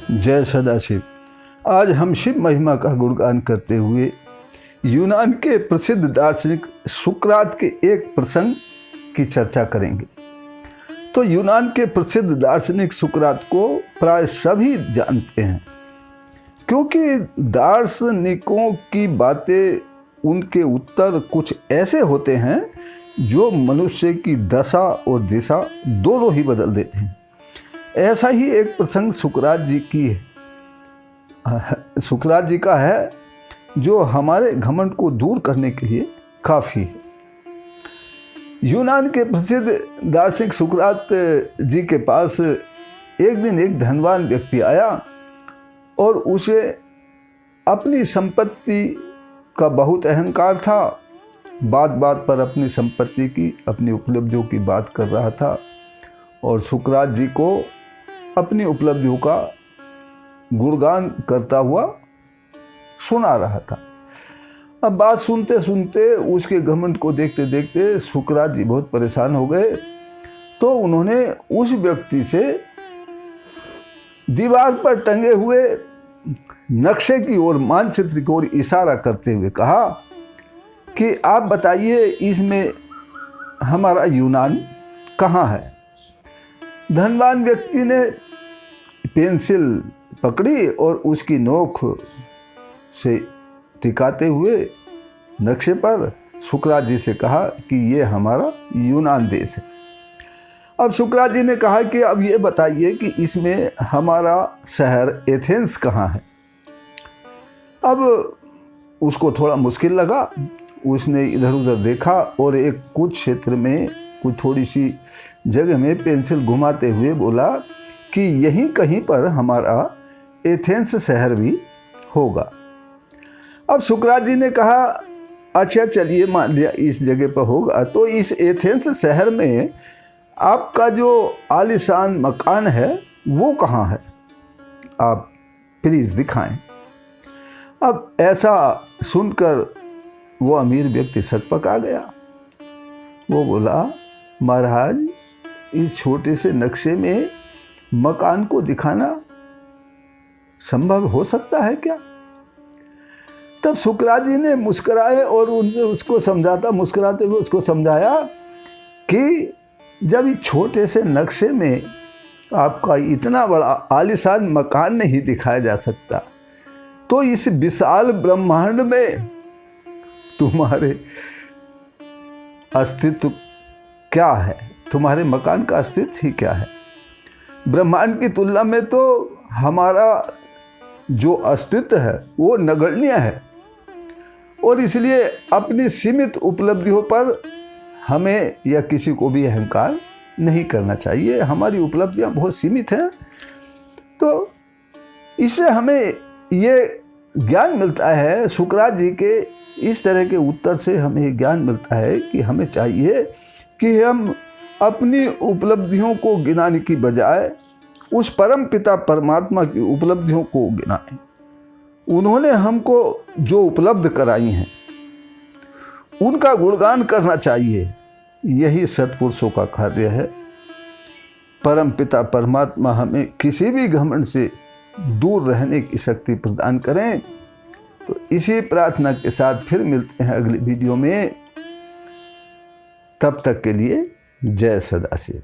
जय सदाशिव। आज हम शिव महिमा का गुणगान करते हुए यूनान के प्रसिद्ध दार्शनिक सुकरात के एक प्रसंग की चर्चा करेंगे। तो यूनान के प्रसिद्ध दार्शनिक सुकरात को प्राय सभी जानते हैं, क्योंकि दार्शनिकों की बातें, उनके उत्तर कुछ ऐसे होते हैं जो मनुष्य की दशा और दिशा दोनों ही बदल देते हैं। ऐसा ही एक प्रसंग सुकरात जी का है, जो हमारे घमंड को दूर करने के लिए काफ़ी है। यूनान के प्रसिद्ध दार्शनिक सुकरात जी के पास एक दिन एक धनवान व्यक्ति आया और उसे अपनी संपत्ति का बहुत अहंकार था। बात बात पर अपनी संपत्ति की, अपनी उपलब्धियों की बात कर रहा था और सुकरात जी को अपनी उपलब्धियों का गुणगान करता हुआ सुना रहा था। अब बात सुनते सुनते, उसके घमंड को देखते देखते सुकरात जी बहुत परेशान हो गए। तो उन्होंने उस व्यक्ति से दीवार पर टंगे हुए नक्शे की ओर, मानचित्र की ओर इशारा करते हुए कहा कि आप बताइए, इसमें हमारा यूनान कहाँ है। धनवान व्यक्ति ने पेंसिल पकड़ी और उसकी नोक से टिकाते हुए नक्शे पर सुकरात जी से कहा कि ये हमारा यूनान देश है। अब सुकरात जी ने कहा कि अब ये बताइए कि इसमें हमारा शहर एथेंस कहाँ है। अब उसको थोड़ा मुश्किल लगा। उसने इधर उधर देखा और एक कुछ क्षेत्र में, कुछ थोड़ी सी जगह में पेंसिल घुमाते हुए बोला कि यहीं कहीं पर हमारा एथेंस शहर भी होगा। अब सुकरात जी ने कहा, अच्छा चलिए मान लिया इस जगह पर होगा, तो इस एथेंस शहर में आपका जो आलीशान मकान है वो कहाँ है, आप प्लीज़ दिखाएं। अब ऐसा सुनकर वो अमीर व्यक्ति सकपक आ गया। वो बोला, महाराज, इस छोटे से नक्शे में मकान को दिखाना संभव हो सकता है क्या? तब सुकरात जी ने मुस्कुराए और उनसे मुस्कुराते हुए उसको समझाया कि जब इस छोटे से नक्शे में आपका इतना बड़ा आलीशान मकान नहीं दिखाया जा सकता, तो इस विशाल ब्रह्मांड में तुम्हारे अस्तित्व क्या है, तुम्हारे मकान का अस्तित्व ही क्या है। ब्रह्मांड की तुलना में तो हमारा जो अस्तित्व है वो नगण्य है, और इसलिए अपनी सीमित उपलब्धियों पर हमें या किसी को भी अहंकार नहीं करना चाहिए। हमारी उपलब्धियां बहुत सीमित हैं। तो इससे हमें ये ज्ञान मिलता है, सुकरात जी के इस तरह के उत्तर से हमें ज्ञान मिलता है कि हमें चाहिए कि हम अपनी उपलब्धियों को गिनाने की बजाय उस परम पिता परमात्मा की उपलब्धियों को गिनाएं। उन्होंने हमको जो उपलब्ध कराई हैं उनका गुणगान करना चाहिए। यही सत्पुरुषों का कार्य है। परम पिता परमात्मा हमें किसी भी घमंड से दूर रहने की शक्ति प्रदान करें। तो इसी प्रार्थना के साथ फिर मिलते हैं अगली वीडियो में। तब तक के लिए जय सदाशिव।